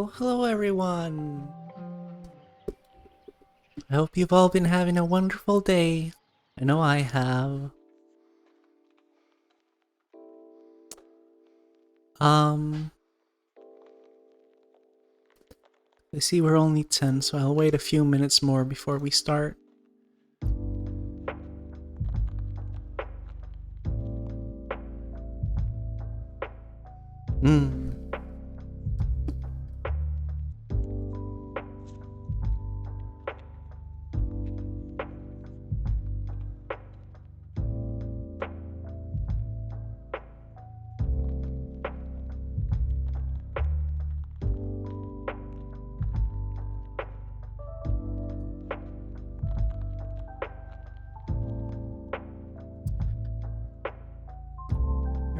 Oh, hello everyone! I hope you've all been having a wonderful day. I know I have. Um, I see we're only 10, so I'll wait a few minutes more before we start. Hmm.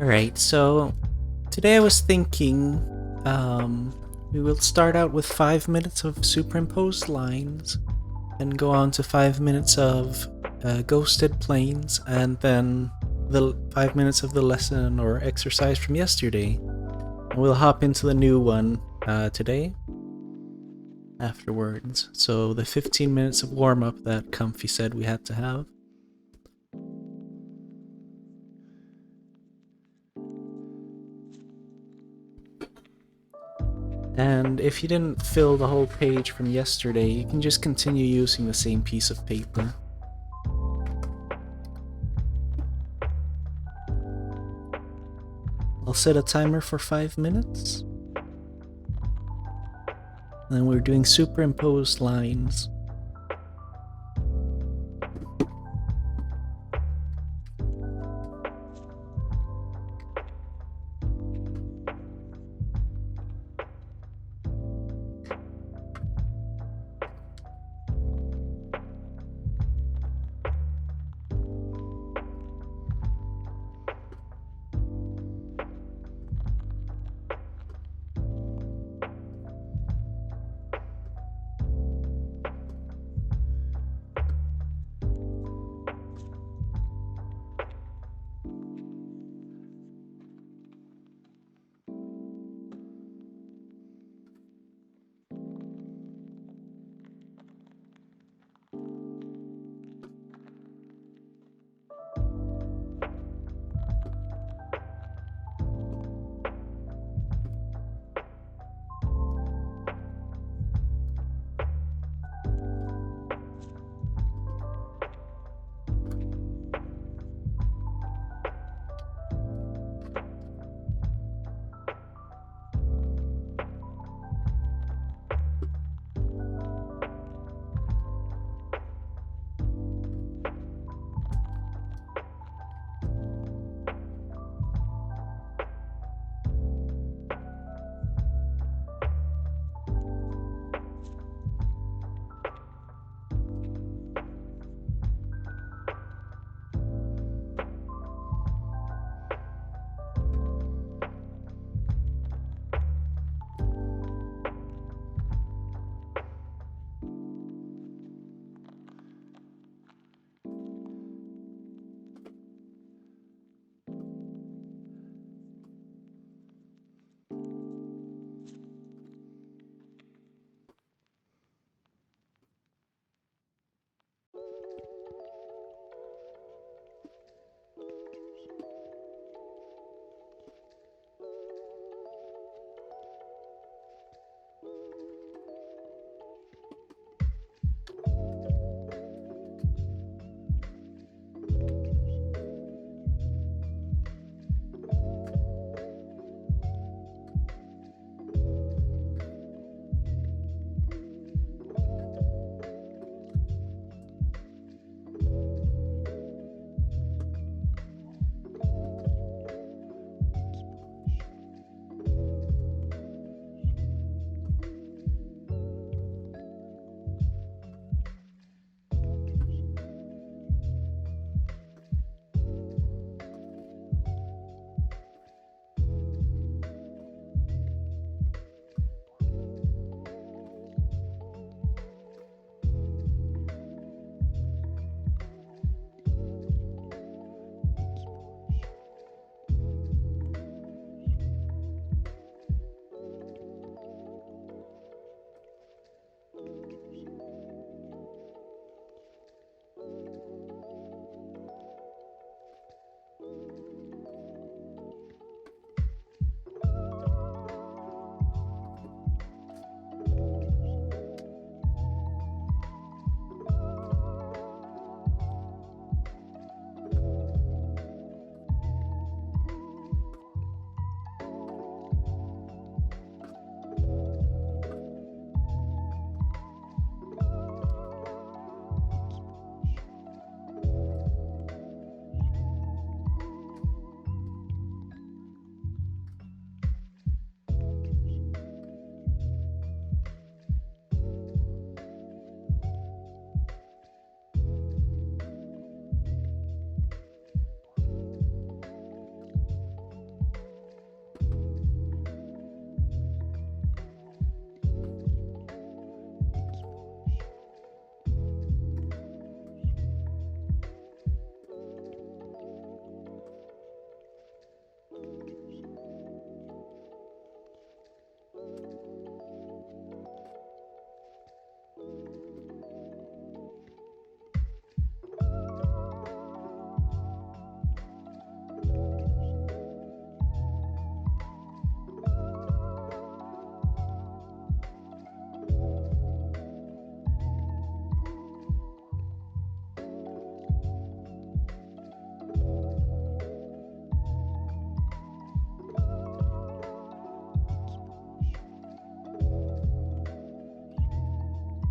Alright, so today I was thinking, we will start out with 5 minutes of superimposed lines, and go on to 5 minutes of ghosted planes, and then the 5 minutes of the lesson or exercise from yesterday. And we'll hop into the new one today afterwards. So the 15 minutes of warm-up that Comfy said we had to have. And if you didn't fill the whole page from yesterday, you can just continue using the same piece of paper. I'll set a timer for 5 minutes. Then we're doing superimposed lines.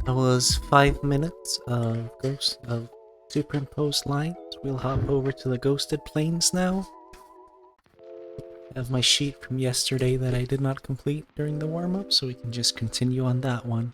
That was 5 minutes of superimposed lines. We'll hop over to the ghosted plains now. I have my sheet from yesterday that I did not complete during the warm-up, so we can just continue on that one.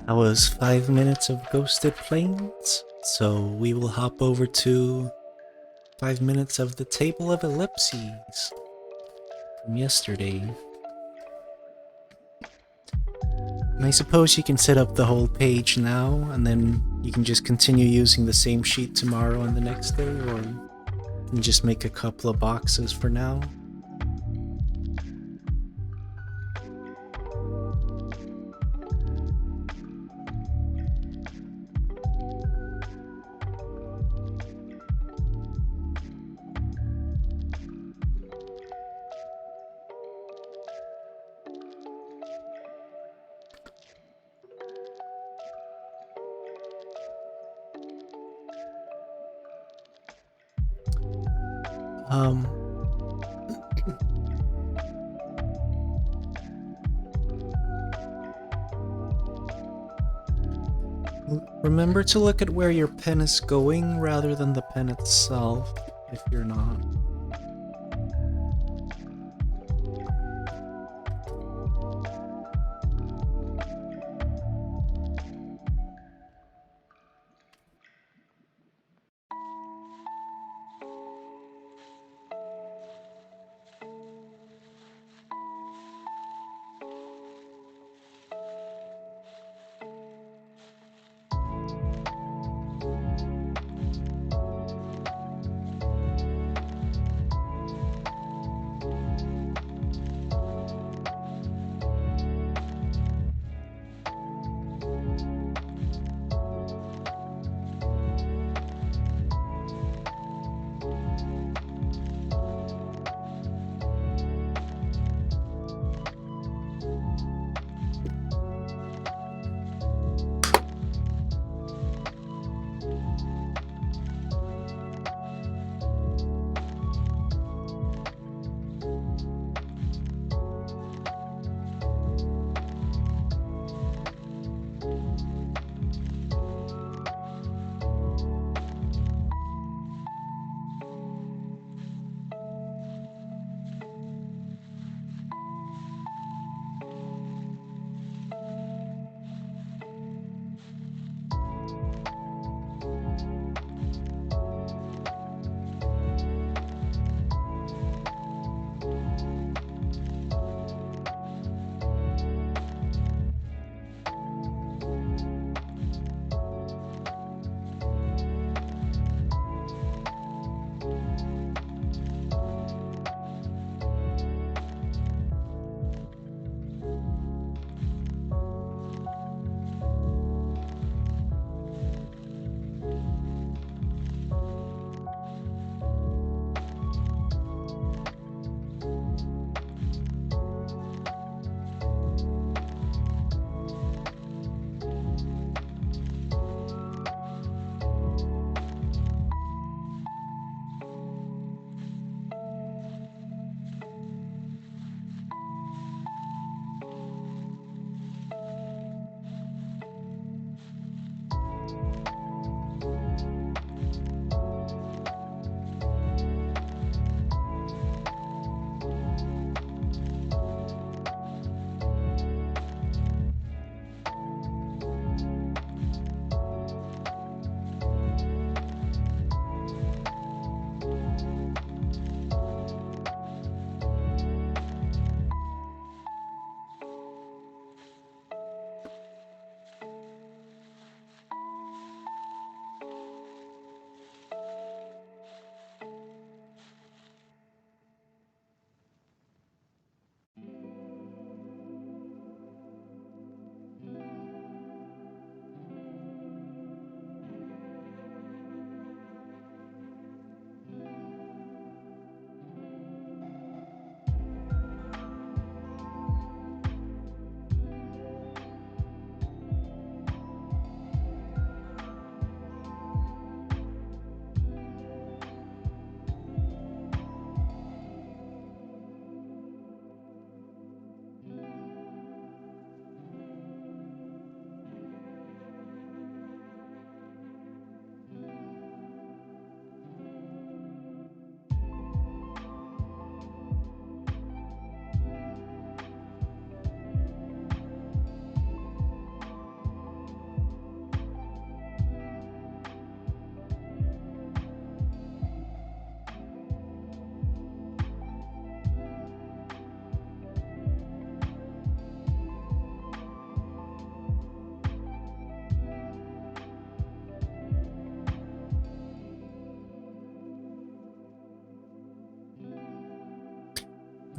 That was 5 minutes of Ghosted Plains, so we will hop over to 5 minutes of the Table of Ellipses from yesterday. And I suppose you can set up the whole page now, and then you can just continue using the same sheet tomorrow and the next day, or you can just make a couple of boxes for now. Um, Remember to look at where your pen is going rather than the pen itself, if you're not.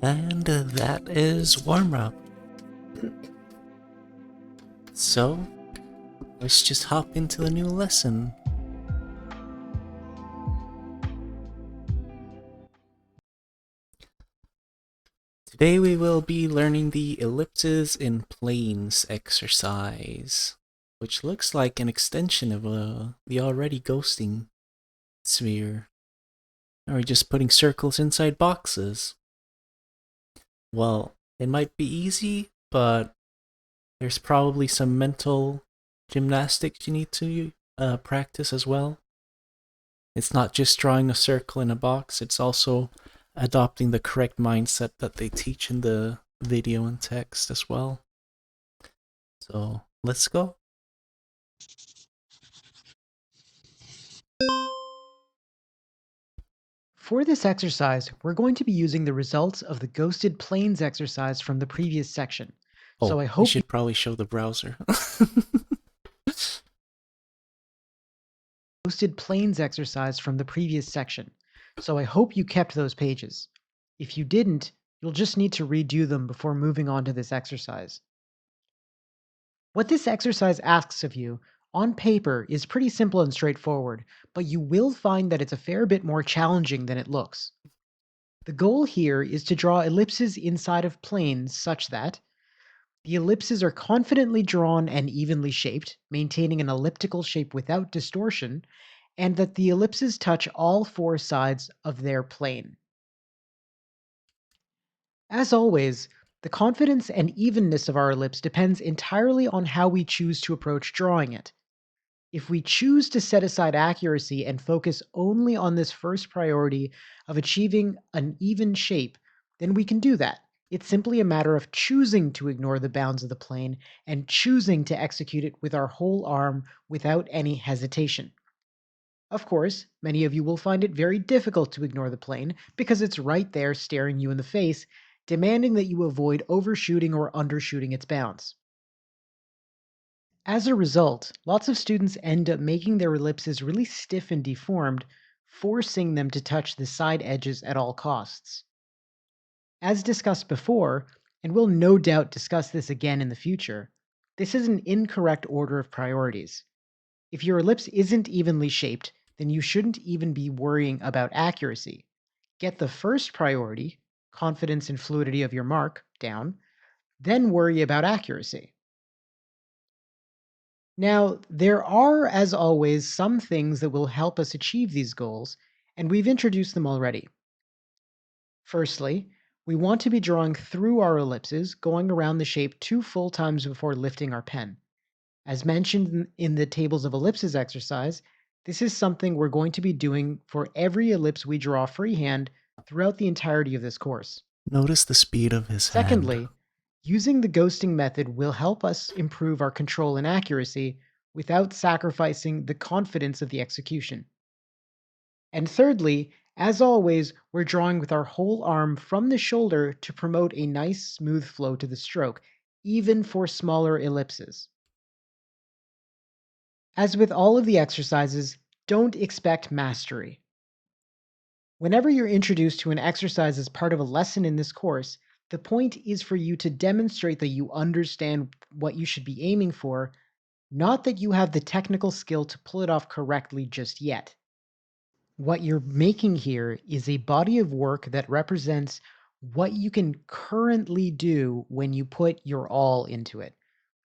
And that is warm up. So, let's just hop into the new lesson. Today we will be learning the ellipses in planes exercise, which looks like an extension of the already ghosting sphere. Are we just putting circles inside boxes? Well, it might be easy, but there's probably some mental gymnastics you need to practice as well. It's not just drawing a circle in a box, it's also adopting the correct mindset that they teach in the video and text as well. So let's go. For this exercise, we're going to be using the results of the ghosted planes exercise from the previous section. So Oh, I we hope should probably show the browser. ghosted planes exercise from the previous section. So I hope you kept those pages. If you didn't, you'll just need to redo them before moving on to this exercise. What this exercise asks of you on paper is pretty simple and straightforward, but you will find that it's a fair bit more challenging than it looks. The goal here is to draw ellipses inside of planes such that the ellipses are confidently drawn and evenly shaped, maintaining an elliptical shape without distortion, and that the ellipses touch all four sides of their plane. As always, the confidence and evenness of our ellipse depends entirely on how we choose to approach drawing it. If we choose to set aside accuracy and focus only on this first priority of achieving an even shape, then we can do that. It's simply a matter of choosing to ignore the bounds of the plane and choosing to execute it with our whole arm without any hesitation. Of course, many of you will find it very difficult to ignore the plane because it's right there staring you in the face, demanding that you avoid overshooting or undershooting its bounds. As a result, lots of students end up making their ellipses really stiff and deformed, forcing them to touch the side edges at all costs. As discussed before, and we'll no doubt discuss this again in the future, this is an incorrect order of priorities. If your ellipse isn't evenly shaped, then you shouldn't even be worrying about accuracy. Get the first priority, confidence and fluidity of your mark, down, then worry about accuracy. Now, there are, as always, some things that will help us achieve these goals, and we've introduced them already. Firstly, we want to be drawing through our ellipses, going around the shape 2 full times before lifting our pen. As mentioned in the tables of ellipses exercise, this is something we're going to be doing for every ellipse we draw freehand throughout the entirety of this course. Notice the speed of his hand. Secondly, using the ghosting method will help us improve our control and accuracy without sacrificing the confidence of the execution. And thirdly, as always, we're drawing with our whole arm from the shoulder to promote a nice smooth flow to the stroke, even for smaller ellipses. As with all of the exercises, don't expect mastery. Whenever you're introduced to an exercise as part of a lesson in this course, the point is for you to demonstrate that you understand what you should be aiming for, not that you have the technical skill to pull it off correctly just yet. What you're making here is a body of work that represents what you can currently do when you put your all into it.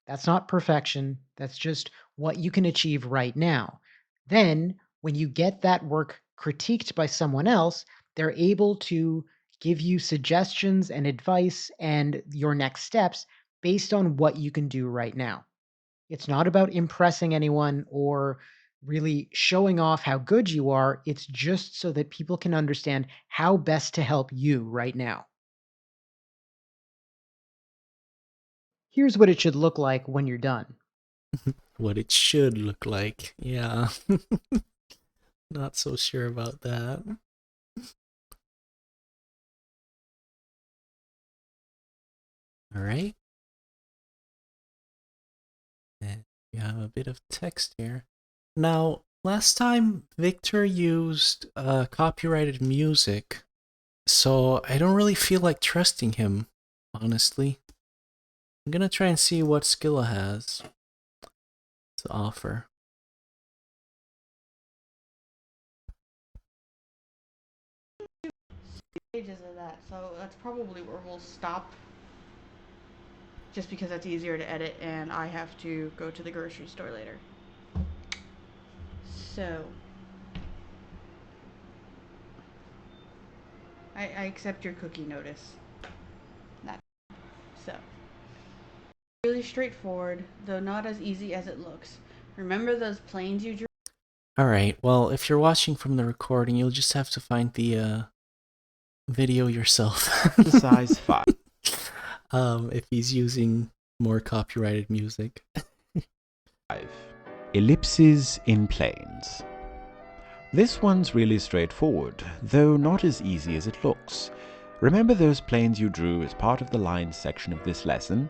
That's not perfection. That's just what you can achieve right now. Then, when you get that work critiqued by someone else, they're able to give you suggestions and advice and your next steps based on what you can do right now. It's not about impressing anyone or really showing off how good you are. It's just so that people can understand how best to help you right now. Here's what it should look like when you're done. What it should look like. Yeah. Not so sure about that. Alright. And you have a bit of text here. Now, last time Victor used copyrighted music So I don't really feel like trusting him, honestly. I'm gonna try and see what Skilla has to offer. Pages of that, so that's probably where we'll stop. Just because that's easier to edit, and I have to go to the grocery store later. So, I accept your cookie notice. That so really straightforward, though not as easy as it looks. Remember those planes you drew? Alright, well, if you're watching from the recording, you'll just have to find the video yourself. Exercise 5. If he's using more copyrighted music. Ellipses in planes. This one's really straightforward, though not as easy as it looks. Remember those planes you drew as part of the lines section of this lesson?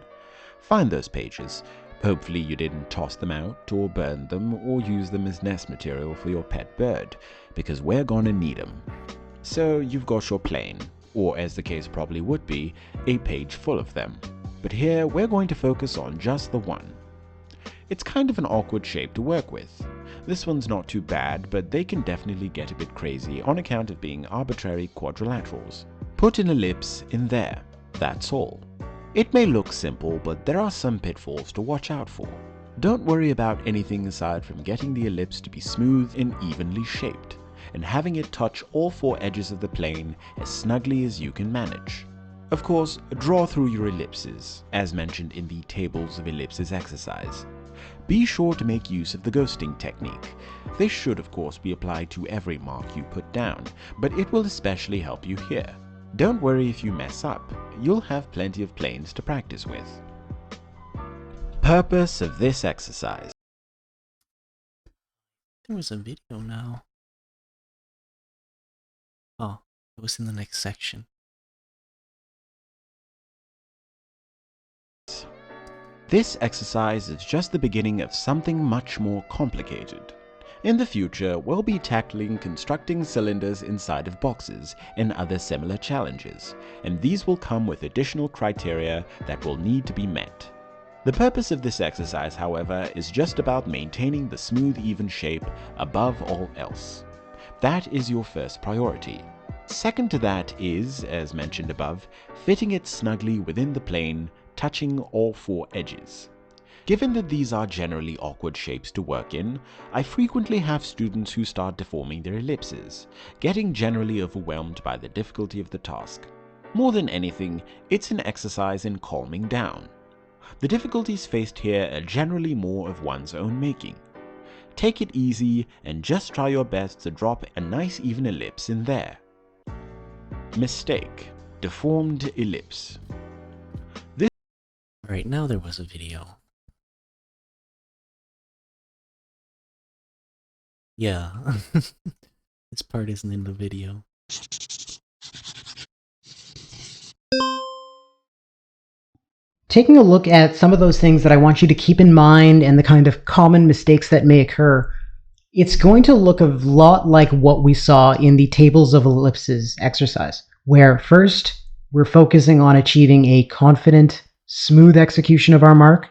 Find those pages. Hopefully you didn't toss them out, or burn them, or use them as nest material for your pet bird, because we're gonna need them. So you've got your plane, or as the case probably would be, a page full of them. But here we're going to focus on just the one. It's kind of an awkward shape to work with. This one's not too bad, but they can definitely get a bit crazy on account of being arbitrary quadrilaterals. Put an ellipse in there, that's all. It may look simple, but there are some pitfalls to watch out for. Don't worry about anything aside from getting the ellipse to be smooth and evenly shaped, and having it touch all four edges of the plane as snugly as you can manage. Of course, draw through your ellipses, as mentioned in the Tables of Ellipses exercise. Be sure to make use of the ghosting technique. This should of course be applied to every mark you put down, but it will especially help you here. Don't worry if you mess up, you'll have plenty of planes to practice with. Purpose of this exercise. There was a video now. Oh, it was in the next section. This exercise is just the beginning of something much more complicated. In the future, we'll be tackling constructing cylinders inside of boxes and other similar challenges, and these will come with additional criteria that will need to be met. The purpose of this exercise, however, is just about maintaining the smooth, even shape above all else. That is your first priority. Second to that is, as mentioned above, fitting it snugly within the plane, touching all four edges. Given that these are generally awkward shapes to work in, I frequently have students who start deforming their ellipses, getting generally overwhelmed by the difficulty of the task. More than anything, it's an exercise in calming down. The difficulties faced here are generally more of one's own making. Take it easy and just try your best to drop a nice even ellipse in there. Mistake: deformed ellipse. Alright, now there was a video. Yeah. This part isn't in the video. Taking a look at some of those things that I want you to keep in mind and the kind of common mistakes that may occur, it's going to look a lot like what we saw in the Tables of Ellipses exercise, where first we're focusing on achieving a confident, smooth execution of our mark,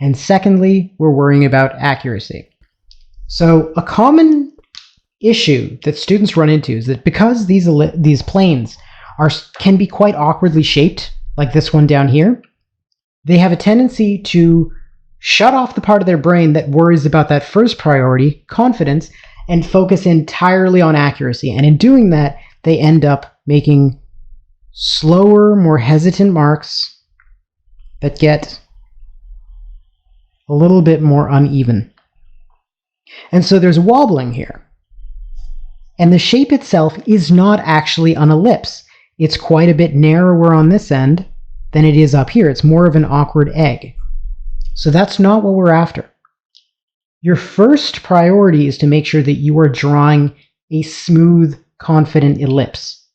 and secondly, we're worrying about accuracy. So a common issue that students run into is that because these planes can be quite awkwardly shaped, like this one down here, they have a tendency to shut off the part of their brain that worries about that first priority, confidence, and focus entirely on accuracy. And in doing that, they end up making slower, more hesitant marks that get a little bit more uneven. And so there's wobbling here. And the shape itself is not actually an ellipse. It's quite a bit narrower on this end than it is up here. It's more of an awkward egg. So that's not what we're after. Your first priority is to make sure that you are drawing a smooth, confident ellipse.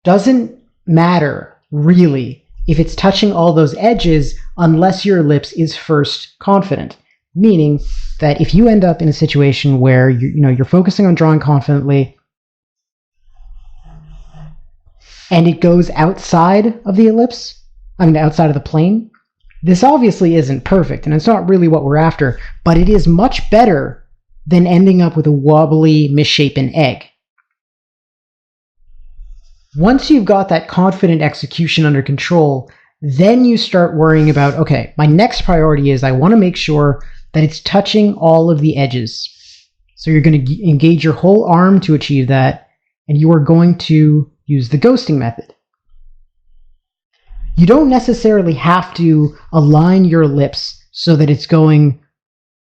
Doesn't matter, really, if it's touching all those edges unless your ellipse is first confident. Meaning that if you end up in a situation where you're focusing on drawing confidently, and it goes outside of the ellipse, outside of the plane, this obviously isn't perfect, and it's not really what we're after, but it is much better than ending up with a wobbly, misshapen egg. Once you've got that confident execution under control, then you start worrying about, okay, my next priority is I want to make sure that it's touching all of the edges. So you're going to engage your whole arm to achieve that, and you are going to use the ghosting method. You don't necessarily have to align your ellipse so that it's going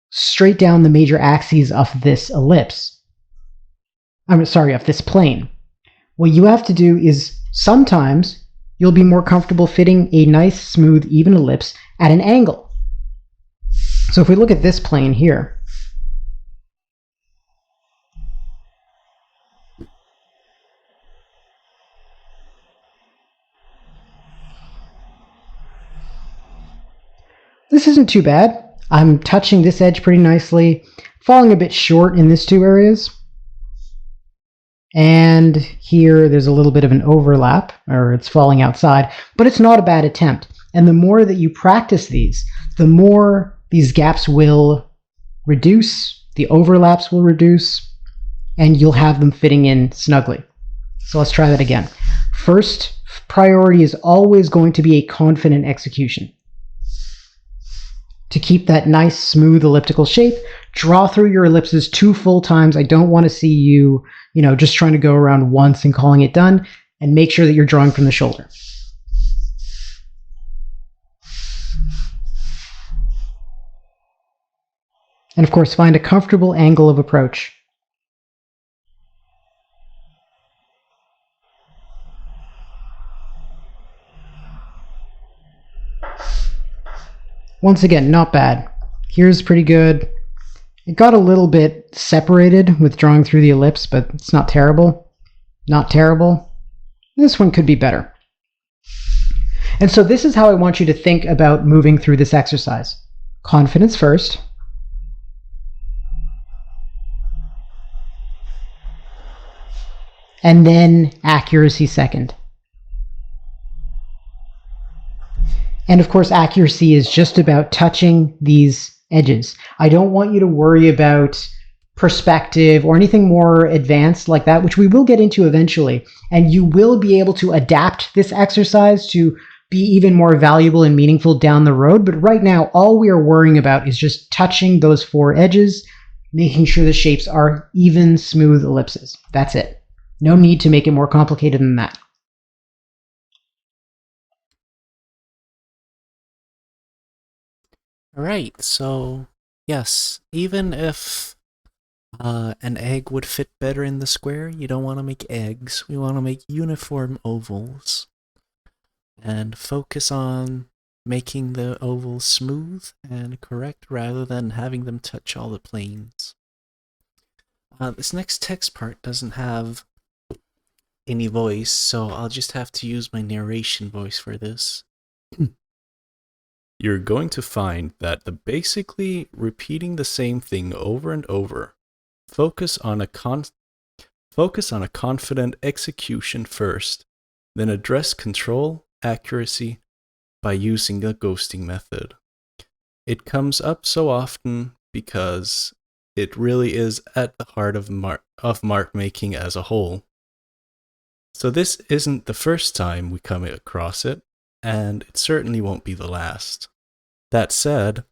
straight down the major axes of this ellipse. Of this plane. What you have to do is sometimes you'll be more comfortable fitting a nice, smooth, even ellipse at an angle. So if we look at this plane here, this isn't too bad. I'm touching this edge pretty nicely, falling a bit short in these two areas. And here there's a little bit of an overlap, or it's falling outside, but it's not a bad attempt. And the more that you practice these, the more these gaps will reduce, the overlaps will reduce, and you'll have them fitting in snugly. So let's try that again. First priority is always going to be a confident execution. To keep that nice, smooth elliptical shape, draw through your ellipses 2 full times. I don't want to see you, just trying to go around once and calling it done, and make sure that you're drawing from the shoulder. And of course, find a comfortable angle of approach. Once again, not bad. Here's pretty good. It got a little bit separated with drawing through the ellipse, but it's not terrible. Not terrible. This one could be better. And so this is how I want you to think about moving through this exercise. Confidence first. And then accuracy second. And of course, accuracy is just about touching these edges. I don't want you to worry about perspective or anything more advanced like that, which we will get into eventually. And you will be able to adapt this exercise to be even more valuable and meaningful down the road. But right now, all we are worrying about is just touching those 4 edges, making sure the shapes are even, smooth ellipses. That's it. No need to make it more complicated than that. Alright, so yes, even if an egg would fit better in the square, you don't want to make eggs. We want to make uniform ovals. And focus on making the ovals smooth and correct rather than having them touch all the planes. This next text part doesn't have any voice, so I'll just have to use my narration voice for this. You're going to find that the basically repeating the same thing over and over. Focus on a confident execution first, then address control, accuracy by using the ghosting method. It comes up so often because it really is at the heart of mark making as a whole. So this isn't the first time we come across it, and it certainly won't be the last. That said,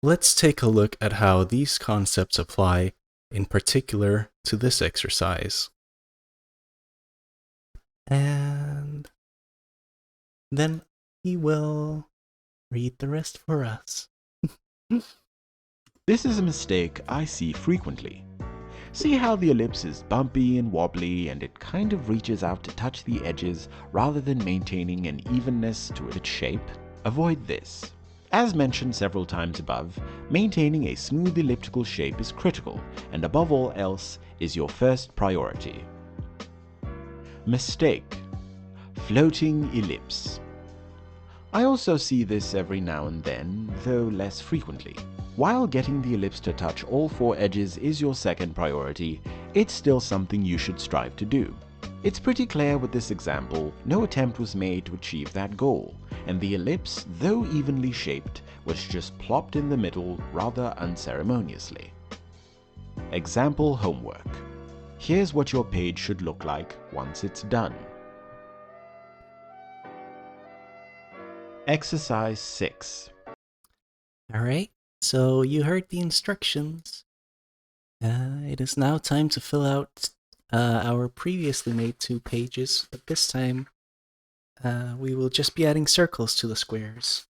let's take a look at how these concepts apply in particular to this exercise. And then he will read the rest for us. This is a mistake I see frequently. See how the ellipse is bumpy and wobbly and it kind of reaches out to touch the edges rather than maintaining an evenness to its shape? Avoid this. As mentioned several times above, maintaining a smooth elliptical shape is critical and above all else is your first priority. Mistake. Floating ellipse. I also see this every now and then, though less frequently. While getting the ellipse to touch all 4 edges is your second priority, it's still something you should strive to do. It's pretty clear with this example, no attempt was made to achieve that goal, and the ellipse, though evenly shaped, was just plopped in the middle rather unceremoniously. Example homework. Here's what your page should look like once it's done. Exercise 6. Alright, so you heard the instructions. It is now time to fill out our previously made 2 pages, but this time we will just be adding circles to the squares.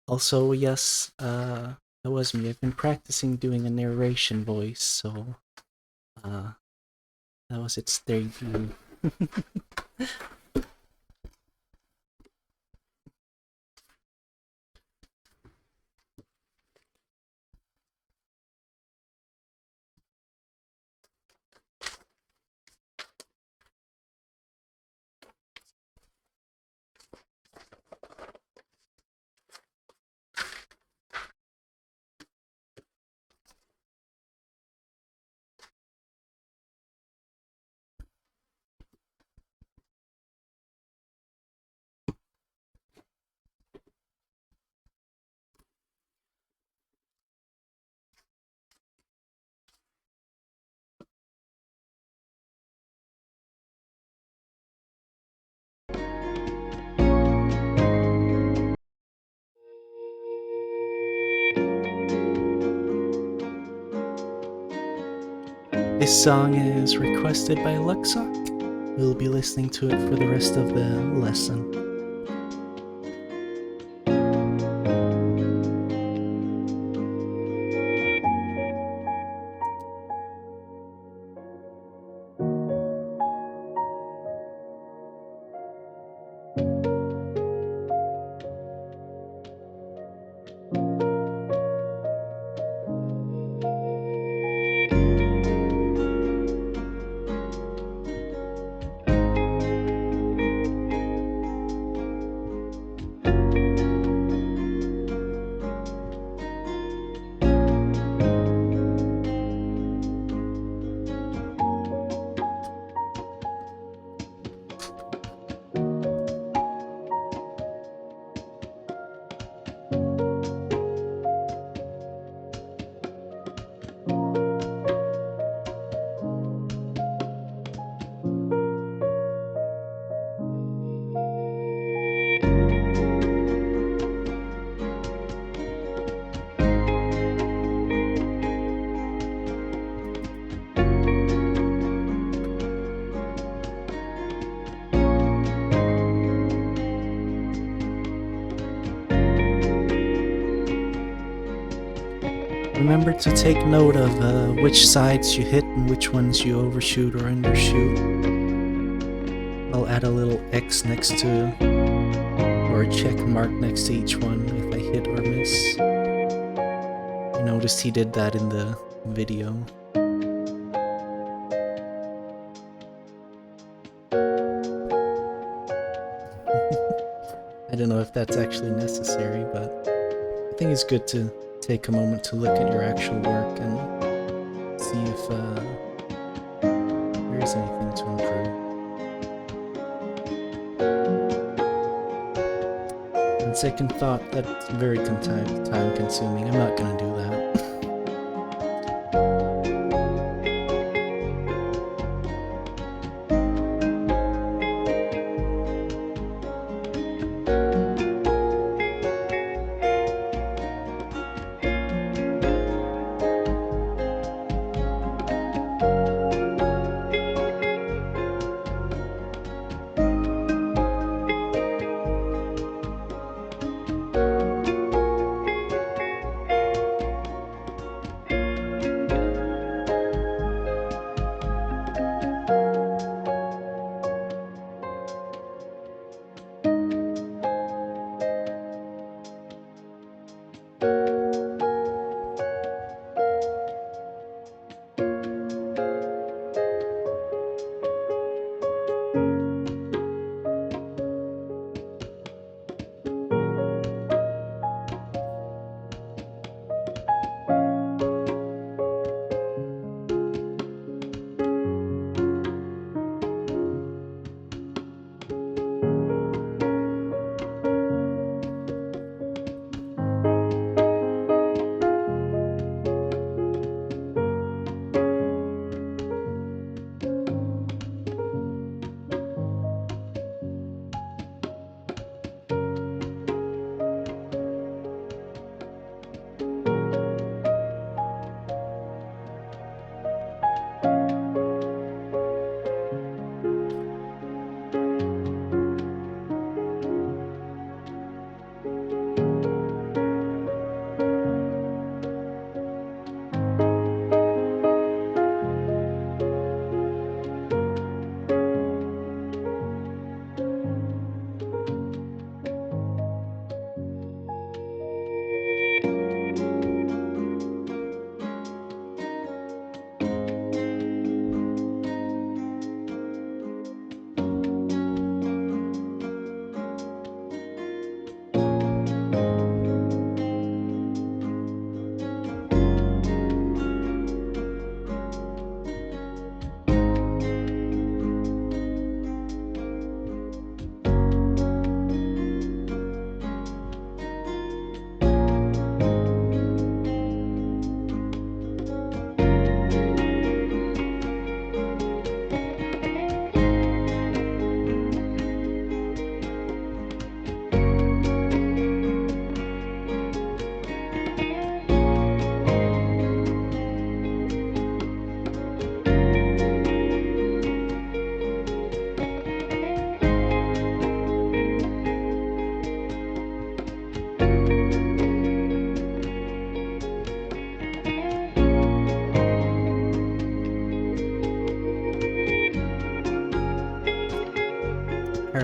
Also, yes, that was me. I've been practicing doing a narration voice, so that was its debut. This song is requested by Luxoc. We'll be listening to it for the rest of the lesson. Remember to take note of which sides you hit and which ones you overshoot or undershoot. I'll add a little X next to, or a check mark next to each one if I hit or miss. I noticed he did that in the video. I don't know if that's actually necessary, but I think it's good to take a moment to look at your actual work and see if there is anything to improve. On second thought, that's very time consuming. I'm not gonna do that.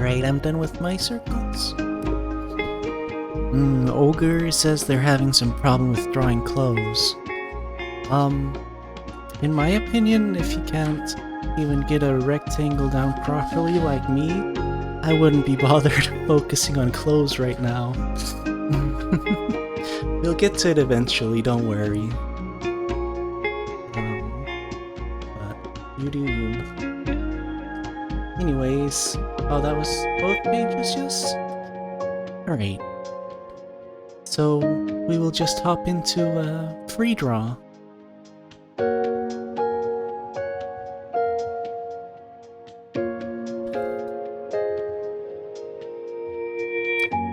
Alright, I'm done with my circles. Ogre says they're having some problem with drawing clothes. In my opinion, if you can't even get a rectangle down properly like me, I wouldn't be bothered focusing on clothes right now. We'll get to it eventually, don't worry. But you do you. Anyways, oh, that was both pages, yes? Alright. So, we will just hop into free draw.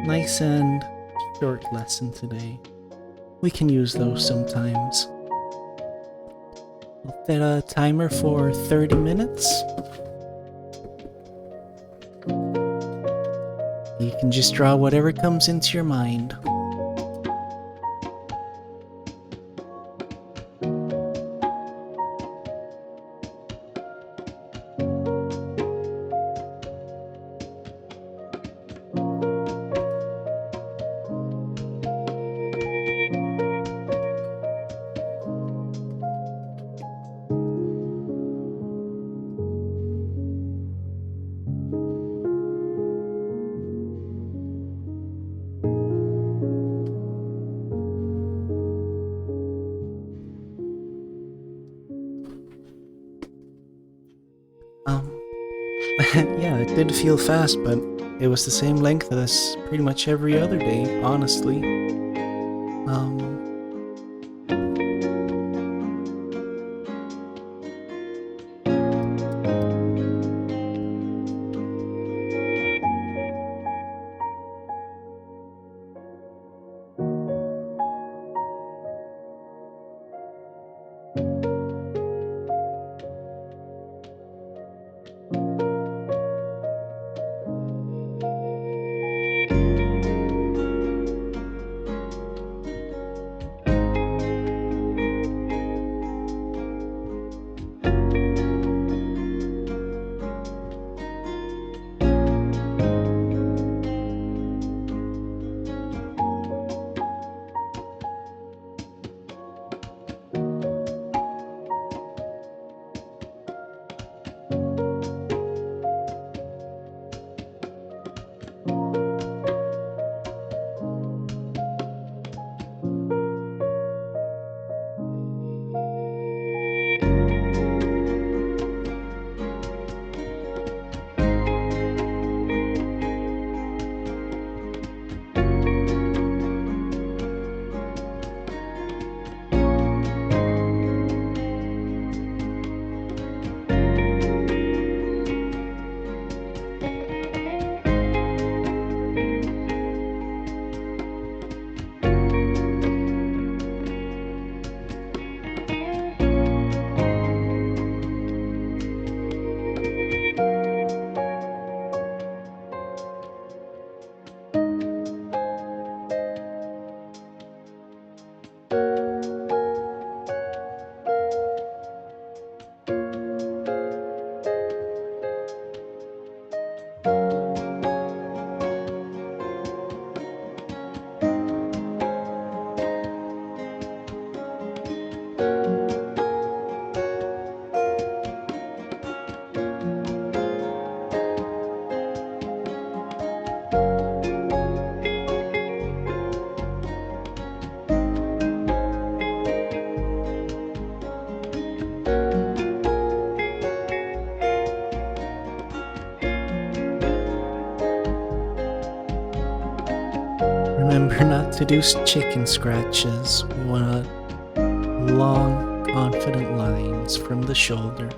Nice and short lesson today. We can use those sometimes. I'll set a timer for 30 minutes. You can just draw whatever comes into your mind. Yeah, it did feel fast, but it was the same length as pretty much every other day, honestly. Remember not to do chicken scratches. We want long, confident lines from the shoulder.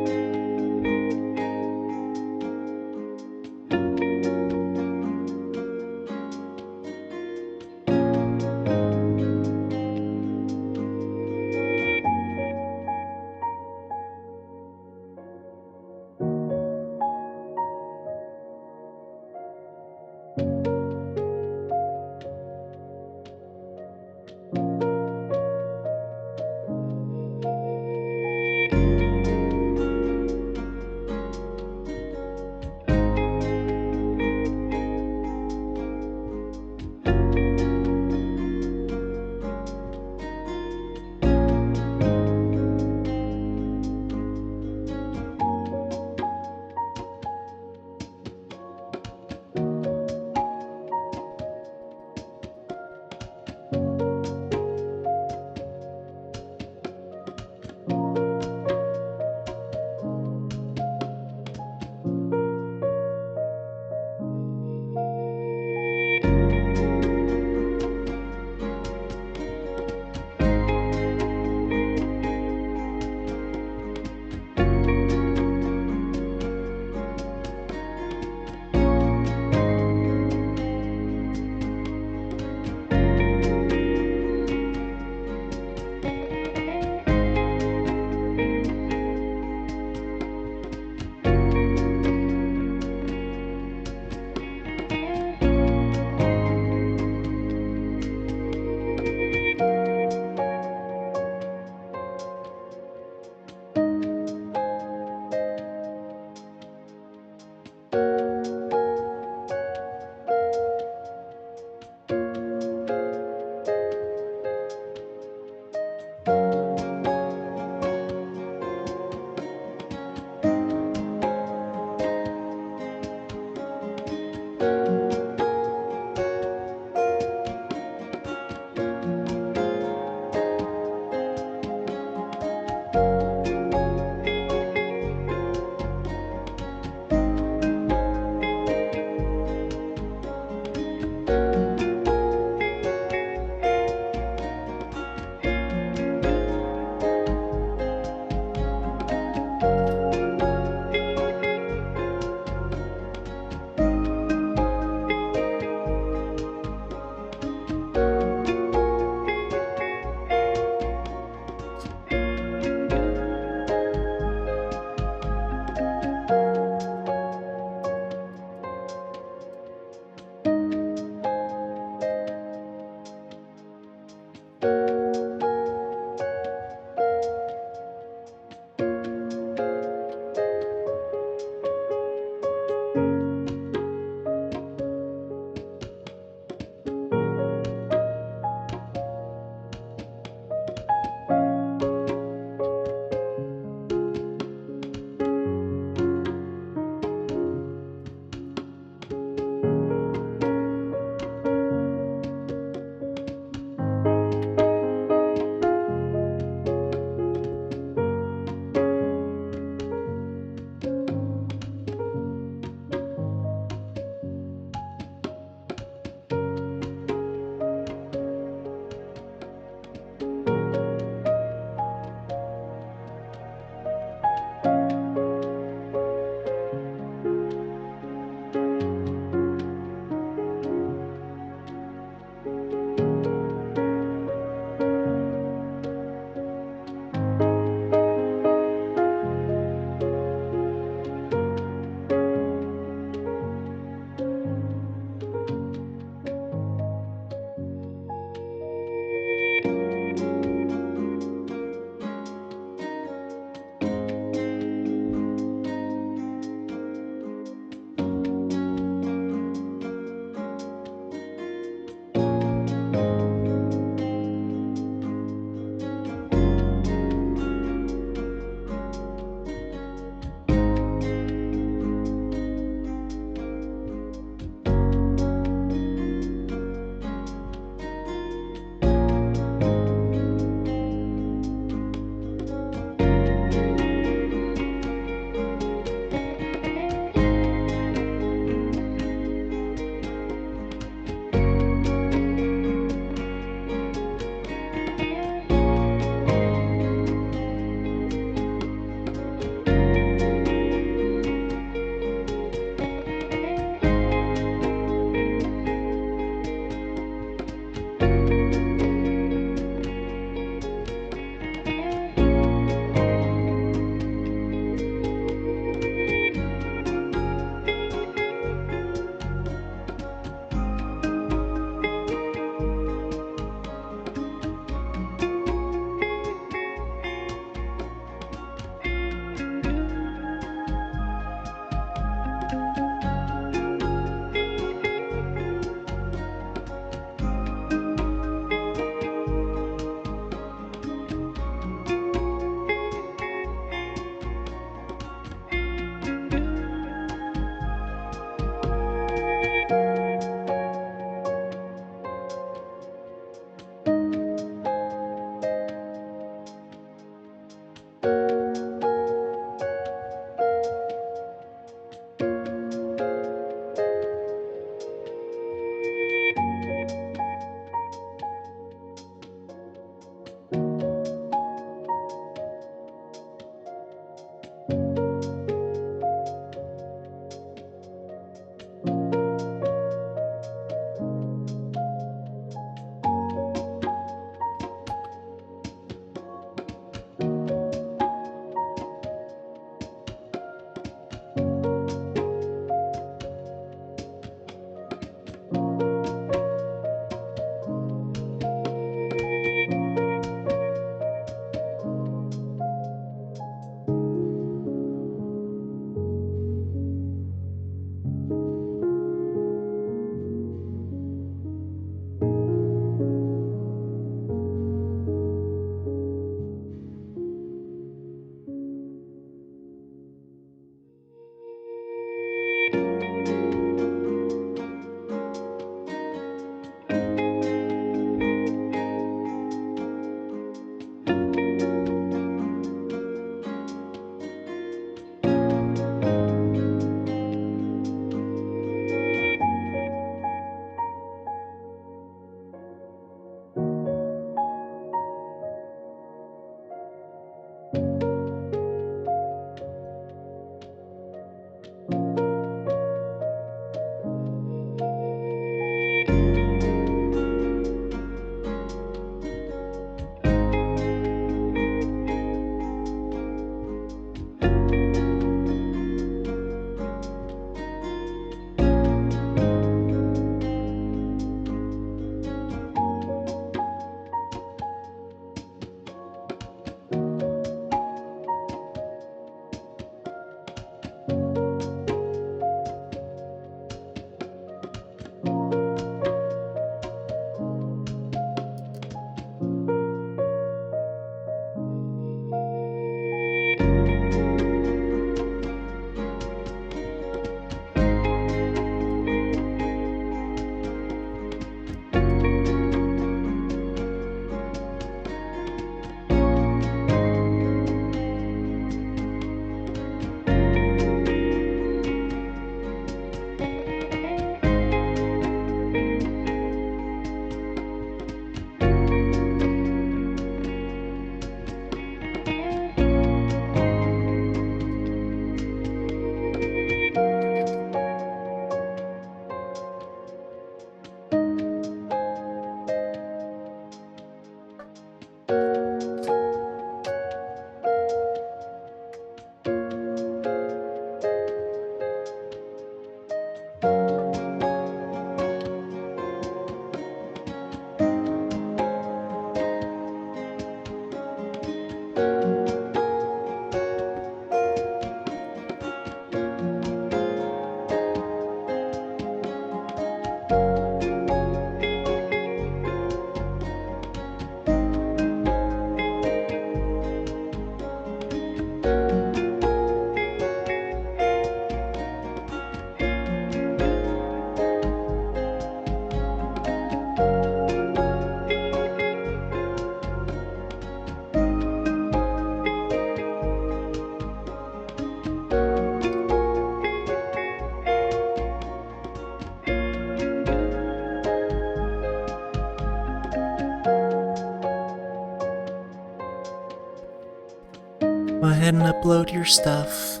ahead and upload your stuff.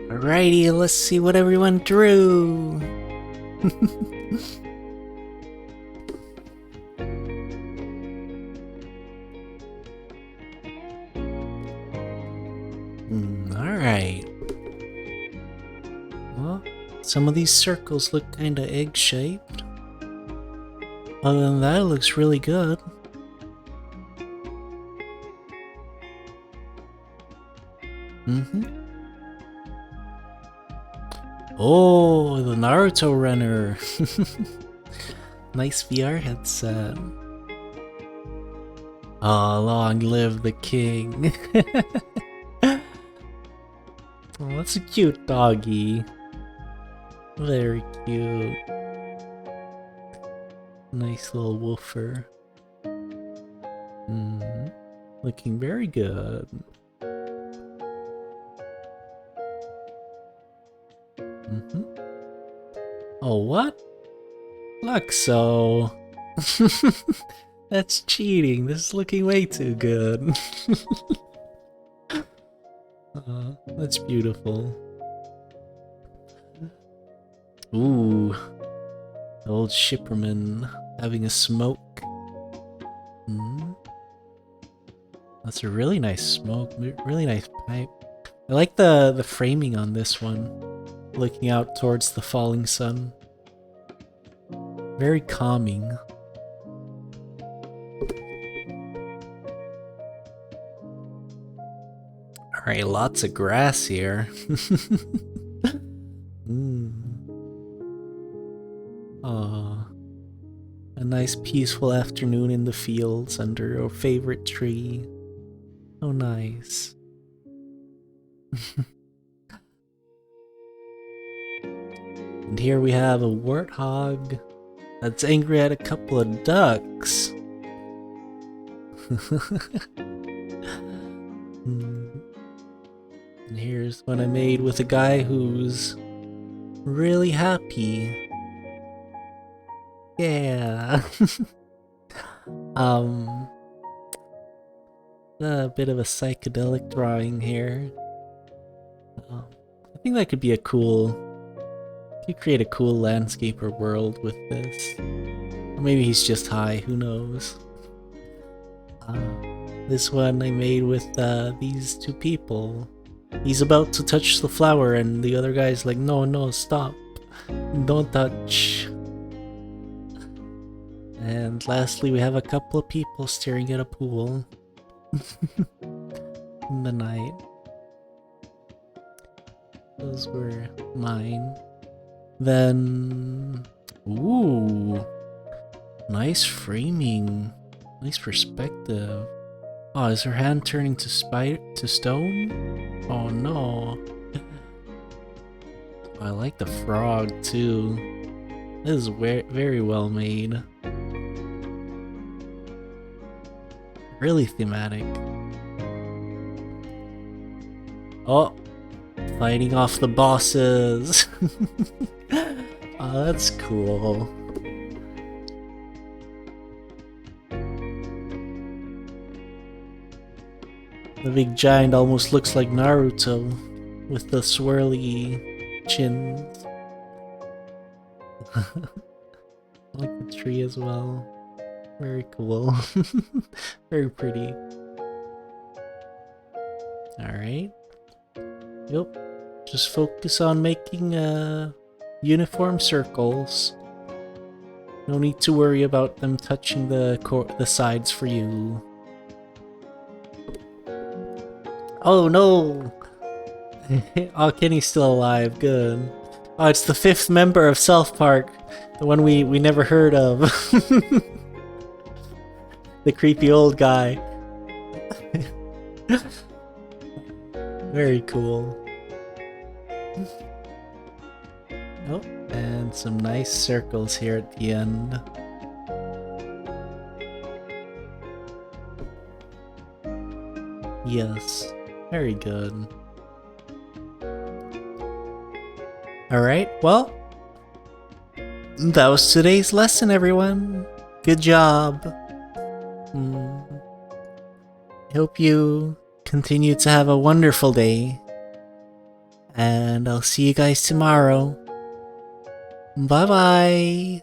Alrighty, let's see what everyone drew. Alright. Well, some of these circles look kinda egg-shaped. Other than that, it looks really good. Oh, the Naruto runner. Nice VR headset. Oh, long live the king. Oh, that's a cute doggy. Very cute. Nice little woofer. Looking very good. Oh, what? Luxo. That's cheating. This is looking way too good. That's beautiful. Ooh. The old shipperman having a smoke. That's a really nice smoke. Really nice pipe. I like the framing on this one. Looking out towards the falling sun. Very calming. Alright, lots of grass here. Aww. A nice peaceful afternoon in the fields under your favorite tree. Oh, nice. And here we have a warthog that's angry at a couple of ducks. And here's one I made with a guy who's really happy. Yeah. A bit of a psychedelic drawing here. I think that could be a cool... You could create a cool landscape or world with this. Or maybe he's just high, who knows. This one I made with these two people. He's about to touch the flower and the other guy's like, no, no, stop. Don't touch. And lastly, we have a couple of people staring at a pool in the night. Those were mine. Then, ooh, nice framing, nice perspective. Oh, is her hand turning to stone? Oh no. I like the frog too. This is very well made. Really thematic. Oh, fighting off the bosses. Oh, that's cool. The big giant almost looks like Naruto with the swirly chins. I like the tree as well. Very cool. Very pretty. Alright. Yep. Just focus on making uniform circles. No need to worry about them touching the sides for you. Oh no! Oh, Kenny's still alive. Good. Oh, it's the 5th member of South Park. The one we never heard of. The creepy old guy. Very cool. Oh, and some nice circles here at the end. Yes, very good. Alright, well, that was today's lesson, everyone. Good job. I hope you continue to have a wonderful day. And I'll see you guys tomorrow. Bye-bye.